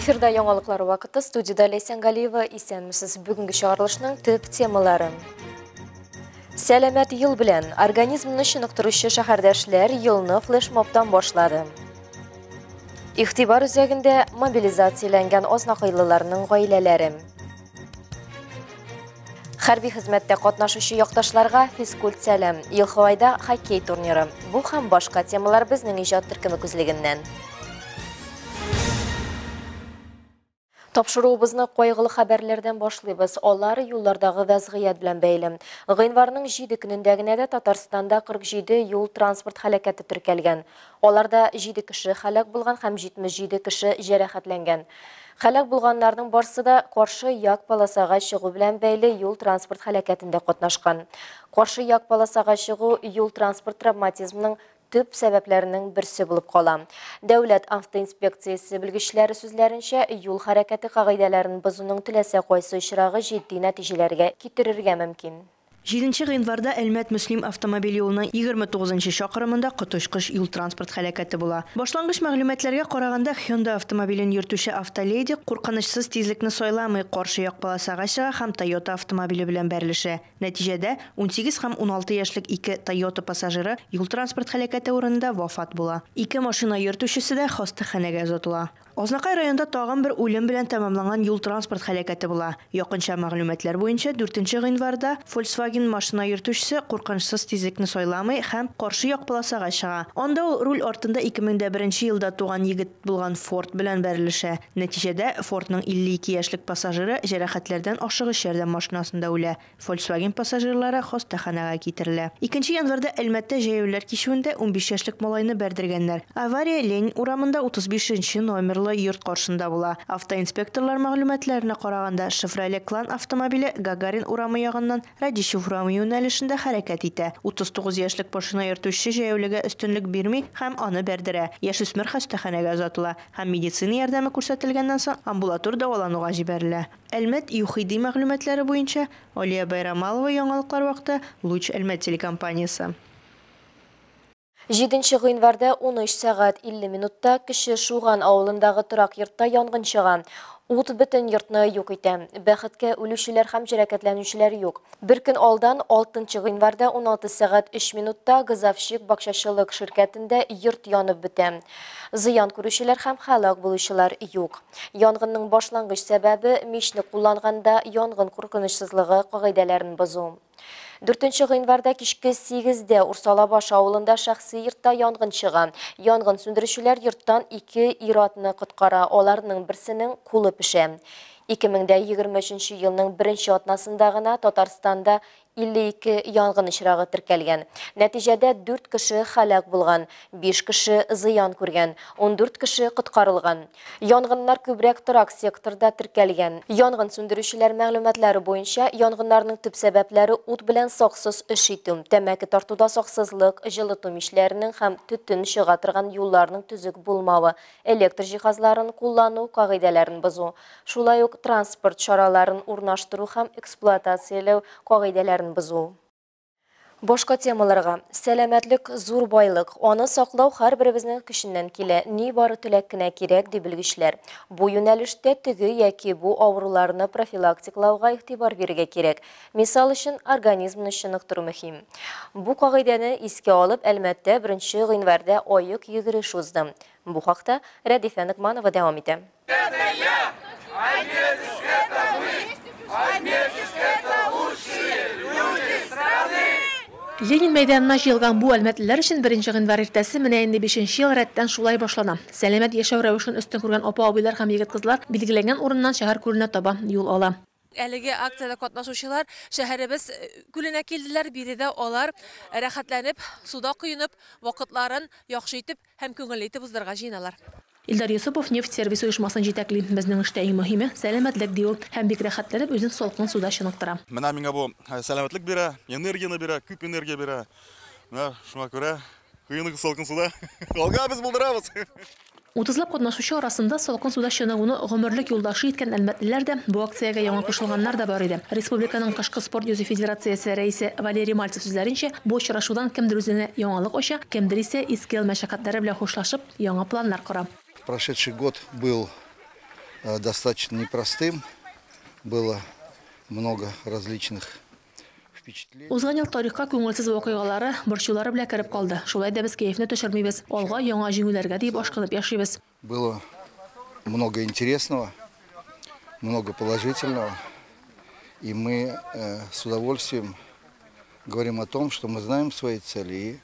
Эфирда яңалыклар вакыты, студияда Лейсан Галиева, исәнмесез. Бүгенге чыгарылышның төп темалары. Сәламәт ел белән организмны чыныктыручы шәһәрдәшләр елны флешмобтан башлады. Игътибар үзәгендә мобилизацияләнгән азнакайлыларның гаиләләре. Хәрби хезмәттә катнашучы якташларга физкульт сәлам. Елхавайда хоккей турниры. Бу һәм башка темалар безнең иҗат төркеме күзлегеннән. Тапшыруыбызны кайгылы хәбәрләрдән башлыйбыз. Алар юллардагы вәзгыять белән бәйле. Гыйнварның 7 көнендә генә дә Татарстанда 47 юл транспорт һәлакәте теркәлгән. Аларда 7 кеше һәлак булган һәм 77 кеше җәрәхәтләнгән. Һәлак булганнарның барысы да каршы як полосага чыгу белән бәйле юл транспорт һәлакәтендә катнашкан. Каршы як полосага чыгу юл транспорт травматизмының төп сәбәпләренең берсе булып кала. Дәүләт автоинспекциясе белгечләре сүзләренчә, юл хәрәкәте кагыйдәләрен бозуның теләсә кайсы очрагы җитди нәтиҗәләргә китерергә мөмкин. 7 гыйнварда Әлмәт Мөслим автомобиль юлының 29 чакрымында коточкыч юл транспорт һәлакәте була. Башлангыч мәгълүматларга караганда, Hyundai автомобилен йөртүче автоледи куркынычсыз тизлекне сайламый каршы як полосага чыга һәм Toyota автомобиле белән бәрелешә. Нәтиҗәдә 18 һәм 16 яшьлек 2 Toyota пассажиры юл транспорт һәлакәте урынында вафат була. 2 машина йөртүчесе дә хастаханәгә озатыла. Азнакай районында тагын бер үлем белән тәмамланган юл транспорт һәлакәте була. Якынча мәгълүматлар буенча 4 гыйнварда Volkswagen машина йөртүчесе куркынычсыз тизлекне сайламый һәм каршы як полосага чыга. Анда ул руль артында 2001 елда туган егет булган Ford белән бәрелешә. Нәтиҗәдә Fordның 52 яшьлек пассажиры җәрәхәтләрдән ашыгыч ярдәм машинасында үлә. Volkswagen пассажирлары хастаханәгә китерелә. 2 январда Әлмәттә җәяүләр кичүендә 15 яшьлек малайны бәрдергәннәр. Авария Ленин урамында 35 номерлы йорт каршында була. Автоинспекторлар мәгълүматларына караганда, Chevrolet Клан автомобиле Гагарин урамы ягыннан Радищев урамы юнәлешендә хәрәкәт итә. 39 яшьлек машина йөртүчесе җәяүлегә өстенлек бирми һәм аны бәрдерә. Яшүсмер хастаханәгә озатыла һәм медицина ярдәме күрсәтелгәннән соң амбулатор дәвалануга җибәрелә. Әлмәт ЮХИДИ мәгълүматлары буенча, Алия Байрамалова, яңалыклар вакыты, Луч Әлмәт телекомпаниясе. 7 гыйнварда 13 сәгать 50 минутта кеше Шуган авылындагы торак йортта янгын чыга. Ут бөтен йортны юк итә. Бәхеткә үлүчеләр һәм җәрәхәтләнүчеләр юк. Бер көн алдан 6 гыйнварда 16 сәгать 3 минутта Газовщик бакчачылык ширкәтендә йорт янып бетә. Зыян күрүчеләр һәм һәлак булучылар юк. Янгынның башлангыч сәбәбе мичне кулланганда янгын куркынычсызлыгы кагыйдәләрен бозу. 4 гыйнварда кичке 8-дә Урсалабаш авылында шәхси йортта янгын чыга. Янгын сүндерүчеләр йорттан 2 ир-атны коткара. Аларның берсенең кулы пешә. 2023 елның 1 атнасында гына Татарстанда 52 янгын очрагы теркәлгән. Нәтиҗәдә 4 кеше һәлак булган, 5 кеше зыян күргән, 14 кеше коткарылган. Янгыннар күбрәк торак секторда теркәлгән. Янгын сүндерүчеләр мәгълүматлары буенча, янгыннарның төп сәбәпләре ут белән саксыз эш итү, тәмәке тартуда саксызлык, җылыту мичләренең һәм түтен чыга торган юлларның төзек булмавы, электр җиһазларын куллану кагыйдәләрен бозу. Шулай ук транспорт чараларын урнаштыру һәм эксплуатацияләү кагыйдәләрен бозу. Башка темаларга. Сәламәтлек зур байлык. Аны саклау һәрберебезнең көченнән килә. Ни бары теләк кенә кирәк ди белгечләр. Бу юнәлештә теге яки бу авыруларны профилактиклауга игътибар бирергә кирәк. Мисал өчен, организмны чыныктыру мөһим. Бу кагыйдәне искә алып, Әлмәттә 1 гыйнварда аек йөгереш узды. Бу хакта Рәдифә Нигъманова дәвам итә. Ленин мәйданына җыелган бу әлмәтлеләр өчен 1 гыйнвар иртәсе менә инде 5 ел рәттән шулай башлана. Сәламәт яшәү рәвешен өстен күргән апа-абыйлар һәм егет-кызлар билгеләнгән урыннан шәһәр күленә таба юл ала. Әлеге акциядә катнашучылар шәһәребез күленә килделәр, биредә алар рәхәтләнеп, суда коенып, вакытларын яхшы итеп һәм күңелле итеп уздырырга җыеналар. Илдар Юсупов нефть сервис оешмасын җитәкли. Безнең эштә иң мөһиме сәламәтлек ди ул һәм бик рәхәтләнеп үзен салкын суда чыныктыра. Менә миңа бу сәламәтлек бирә, энергияны бирә, күп энергия бирә. Менә шуңа күрә кыйнык салкын суда. Алга без булдырабыз. 30лап катнашучы арасында салкын суда чыныгуны гомерлек юлдашы иткән әлмәтлеләр дә, бу акциягә яңа кушылганнар да бар иде. Республиканың кышкы спорт йөзү федерациясе рәисе Валерий Мальцев сүзләренчә, бу очрашудан кемдер үзенә яңалык ача, кемдер исә иске ел мәшәкатьләре белән хушлашып, яңа планнар кора. Прошедший год был достаточно непростым. Было много различных впечатлений. Узган ел тарихка күңелсез вакыйгалары, борчулары белән кереп калды. Шулай да без кәефне төшермибез. Алга яңа җиңүләргә дип ашкынып яшибез. Было много интересного, много положительного. И мы с удовольствием говорим о том, что мы знаем свои цели и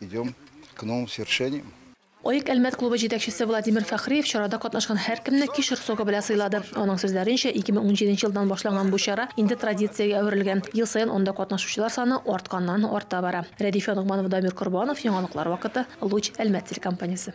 идем к новым свершениям. Оек Әлмәт клубы җитәкчесе Владимир Фәхриев чарада катнашкан һәркемне кишер согы белән сыйлады. Аның сүзләренчә, 2017 елдан башланган бу чара инде традициягә әверелгән. Ел саен анда катнашучылар саны артканнан-арта бара. Рәдифә Нугманова, Дамир Корбанов, Яңалыклар вакыты, Луч Әлмәт телекомпаниясе.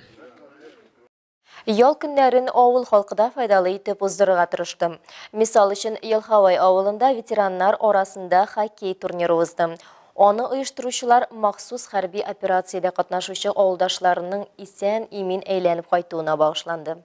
Ял көннәрен авыл халкыда файдалы итеп уздырырга тырыштым. Мисал өчен, Елхавай авылында ветераннар арасында хоккей турниры узды. Оны оештыручылар махсус хәрби операциядә катнашучы авылдашларының исән-имин әйләнеп кайтуына багышланды.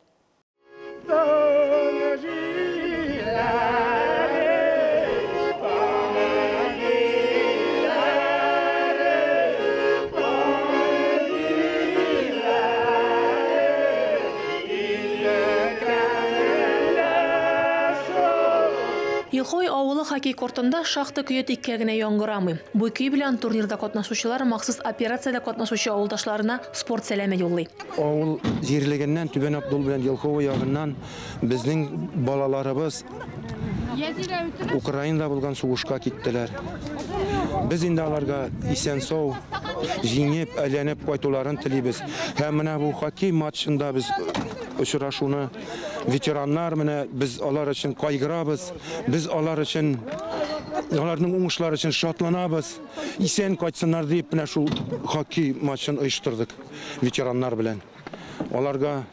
Елхой авылы хоккей кортында шахта көйе тиккә генә яңгырамый. Бу көй белән турнирда катнашучылар махсус операциядә катнашучы авылдашларына спорт сәламе юллый. Авыл җирлегеннән Түбән Абдул белән Елхой ягыннан безнең балаларыбыз Украинада булган сугышка киттеләр. Без инде аларга исән-сау, җиңеп, әйләнеп кайтуларын телибез. Һәм менә бу хоккей матчында без очрашуны ветераннар менә без алар өчен кайгырабыз. Без алар өчен аларның уңышлары өчен шатланабыз. Исән кайтсыннар дип менә шул хоккей матчын оештырдык ветераннар белән. Аларга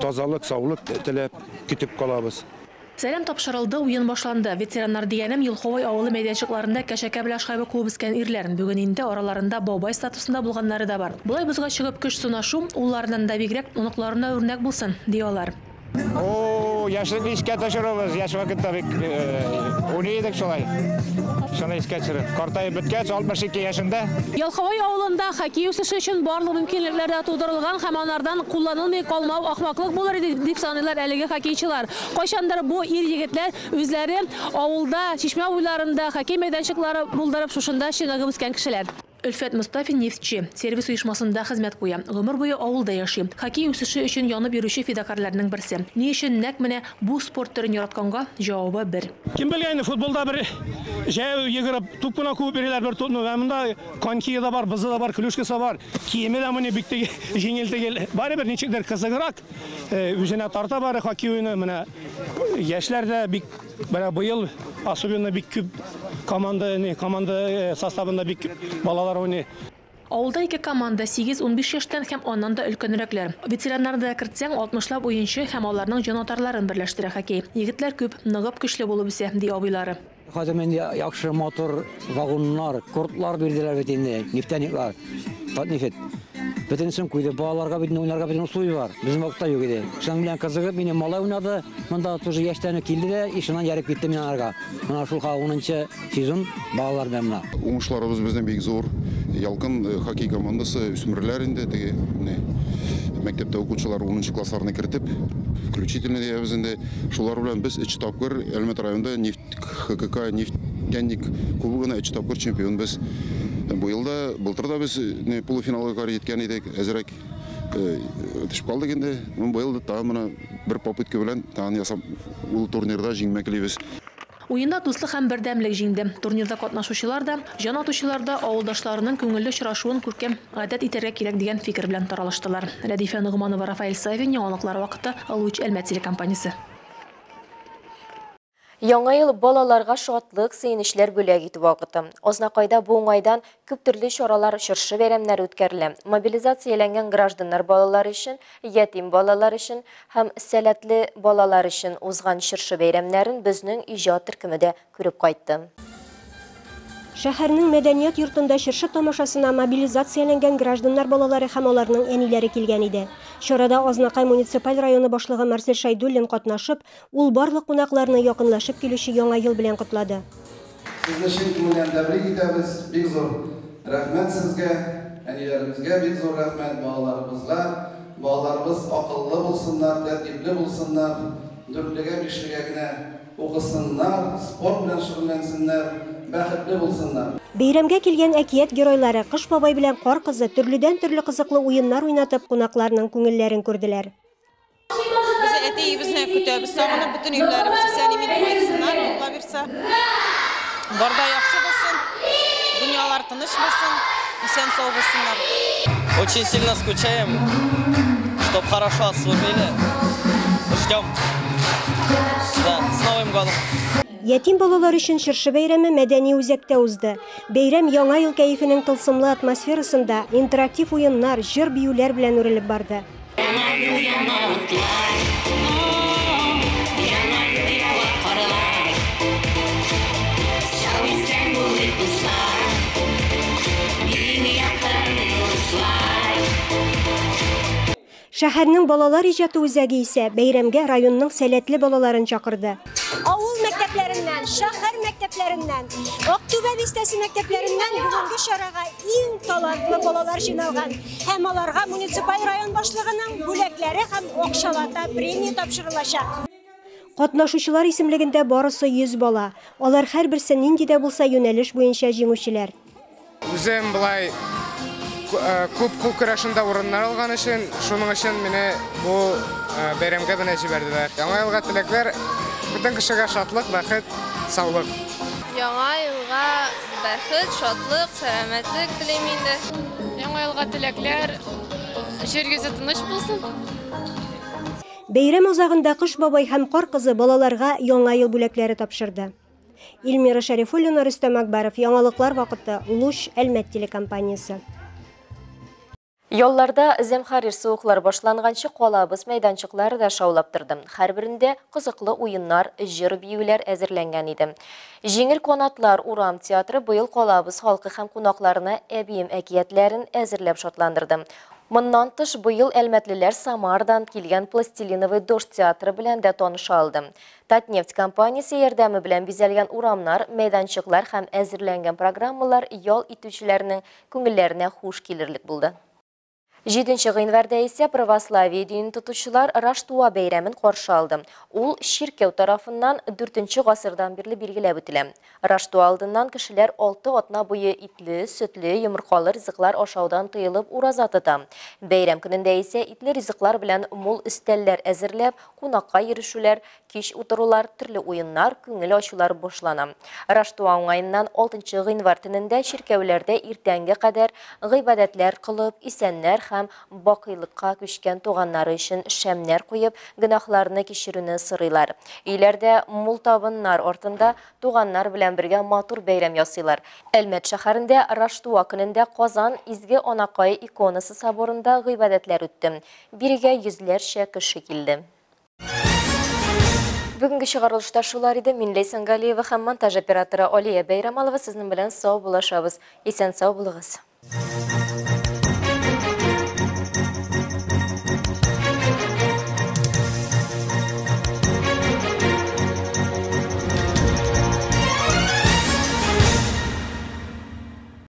тазалык, саулык теләп көтеп калабыз. Сәлам тапшырылды, уен башланды. Ветераннар дигәнем Елховай авылы мәйданчыкларында кәшәкә белән шайба куып үскән ирләрен. Бүген инде араларында бабай статусында булганнары да бар. Булай бузга чыгып көч сынашу, улларынан да бигрәк оныкларына үрнәк булсын, диялар. Яшьлек искә төшерәбез, яшь вакытта бик уйныйдык шулай. Шуны искә төшереп, картайып беткәч 62 яшендә. Елховай авылында хоккей үсеше өчен барлык мөмкинлекләр дә тудырылган һәм анардан кулланылмый калмау ахмаклык булыр иде дип саныйлар әлеге хоккейчылар. Кайчандыр бу ир-егетләр үзләре авылда, Чишмә буйларында хоккей мәйданчыклары булдырып шушында чыгып үскән кешеләр. Өлфәт Мустафин нефтче, сервис оешмасында хезмәт куя. Гомер буе авылда яши. Хоккей үсеше өчен янып йөрүче фидакарларның берсе. Ни өчен нәкъ менә бу спорт төрен яратканга җавабы бер. Ким белгән, футболда бер җәй йөгереп туп кына куып бирәләр бер тупны. Монда коньки да бар, бызы да бар, клюшкасы бар. Киеме дә моны бик җиңел түгел. Барыбер ничектер кызыграк. Үзенә тарта бары хоккей уйны. Менә яшьләр дә бик быел особенно бик күп команда составында бик балалар уйный. Авылда ике команда 8-15 яшьтән һәм аннан да өлкәнрәкләр. Ветераннарда кертсәң 60лап уенчы һәм аларның җанатарларын берләштерә хоккей. Егетләр күп, ныгып көчле булып үсә, ди абыйлары. Хәзер мен яхшы мотор вагоннар, кортлар бирделәр бит инде, нефтяниклар. Татнефет. Бөтенсен куйды, балаларга бит уйнарга бит суй бар. Безнең вакытта юк иде. Шуның белән кызыгып, мине малай уйнады. Монда тоже яшьтән килде дә, ишеннән ярып китте мин аларга. Менә шул 10нчы сезон балалар белән менә. Уңышларыбыз безнең бик зур. Ялкын хоккей командасы үсмерләр инде теге мәктәптә укучылар 10нчы классларына кертеп, включительно диябез инде. Шулар белән без 3 тапкыр Әлмәт районында ХКК нефтяник кубогына 3 тапкыр чемпион без. Бу елда, былтырда без полуфиналга карый җиткән идек, әзрәк төшеп калдык инде. Бу елда тагын бер попытка белән тагын ясап ул турнирда җиңмәклибез. Уенда дуслык һәм бердәмлек җиңде. Турнирда катнашучылар да, җан атучылар да авылдашларының күңелле очрашуын күркәм гадәт итәргә кирәк дигән фикер белән таралыштылар. Рәдифә Нугманова, Рафаэль Савин, Яңалыклар вакыты, Луч Әлмәт телекомпаниясе. Яңа ел балаларга шатлык, сөенечләр бүләк итү вакыты. Азнакайда бу уңайдан күп төрле чаралар, чыршы бәйрәмнәре үткәрелә. Мобилизацияләнгән гражданнар балалар өчен, ятим балалар өчен һәм сәләтле балалар өчен узган чыршы бәйрәмнәрен безнең иҗат төркеме күреп кайтты. Шәһәрнең мәдәният йортында чыршы тамашасына мобилизацияләнгән гражданнар балалары һәм аларның әниләре килгән иде. Чарада Азнакай муниципаль районы башлыгы Марсель Шайдуллин катнашып, ул барлык кунакларны якынлашып килүче яңа ел белән котлады. Сезне чын күңелдән тәбрик итәбез. Бик зур рәхмәт сезгә, әниләребезгә бик зур рәхмәт, балаларыбызга. Балаларыбыз акыллы булсыннар, тәртипле булсыннар, 4-леге, 5-леге генә укысыннар, спорт белән шөгыльләнсеннәр, бәхетле булсыннар. Бәйрәмгә килгән әкият геройлары Кыш бабай белән Кар кызы төрледән-төрле кызыклы уеннар уйнатып кунакларның күңелләрен күрделәр. Biz eteğimizni kütübüz, sağınıp bütün evlerimiz sen emin koysunlar, Allah birse. Barda yaxşı bulsun, dünyalar tınış bulsun, isen sağ bulsunlar. Очень сильно скучаем, чтоб хорошо отслужили. Ждем. Да, с Новым годом. Ятим балалар өчен чыршы бәйрәме мәдәни үзәктә узды. Бәйрәм яңа ел кәефенең тылсымлы атмосферасында интерактив уеннар, җыр биюләр белән үрелеп барды. Шәһәрнең балалар иҗаты үзәге исә бәйрәмгә районның сәләтле балаларын чакырды. Авыл мәктәпләреннән, шәһәр мәктәпләреннән, Актүбә бистәсе мәктәпләреннән бүгенге чарага иң талантлы балалар җыйналган. Һәм аларга муниципаль район башлыгының бүләкләре һәм акчалата премия тапшырылачак. Катнашучылар исемлегендә барысы 100 бала. Алар һәрберсе нинди дә булса юнәлеш буенча җиңүчеләр. Үзем булай күп көрәшендә урыннар алган өчен, шуның өчен мине бу бәйрәмгә генә җибәрделәр. Яңа елга теләкләр, бөтен кешегә шатлык, бәхет, саулык. Яңа елга бәхет, шатлык, сәламәтлек телим инде. Яңа елга теләкләр, җиргезе тыныч булсын. Бәйрәм узагында Кыш бабай һәм Кар кызы балаларга яңа ел бүләкләре тапшырды. Илмира Шәрифуллина, Рөстәм Акбаров, яңалыклар вакыты, Луш, Әлмәт телекомпаниясе. Yollarda zemharir soğuklar başlanğançı қолабыз meydançıqları da şaulap тұрды. Hər birində қызықлы oyunlar, jır biyulər әзірленген еді. Жеңіл konatlar Uram teatrı бұйыл қолабыз халқы һәм qonaqlarına әбием әкиетлерін әзірлеп шатландырды. Мұннан тыш бұйыл әлмәтлілер Самардан келген Пластилиновый дождь театры білән дә таныша алды. Татнефть компаниясы ярдәме белән бизәлгән урамнар, мейданчыклар һәм әзерленгән программалар ял итүчеләрнең күңелләренә хуш килерлек булды. 7 январда ise православие динин tutuşular Раштуа бәйрәмен каршы алды. Ул ширкәү тарафыннан 4-нче гасырдан бирле билгеләп үтелә. Раштуа алдыннан кешеләр 6 атна буе итле, сөтле, йомыркалы ризыклар ашаудан тыелып ураза тота. Бәйрәм көнендә исә итле ризыклар белән мул өстәлләр әзерләп, кунакка йөришүләр, кич утырулар, төрле уеннар, күңел ачулар башлана. Раштуа уңайыннан 6 январ төнендә ширкәүләрдә иртәнге кадәр гыйбадәтләр кылып, исәннәр һәм бакыйлыкка күчкән туганнары өчен шәмнәр куеп, гынахларны кичерүне сырыйлар. Өйләрдә мул табыннар артында туганнар белән бергә матур бәйрәм ясыйлар. Әлмәт шәһәрендә Раштуа көнендә Казан Изге Анакай иконасы соборында гыйбадәтләр үтте. Бирегә йөзләрчә кеше килде. Бүгінгі шығарылышта шулар иде. Мин Лейсан Галиева һәм монтаж операторы Алия Бәйрамалова сезнең белән сау булашабыз. Исән сау булыгыз.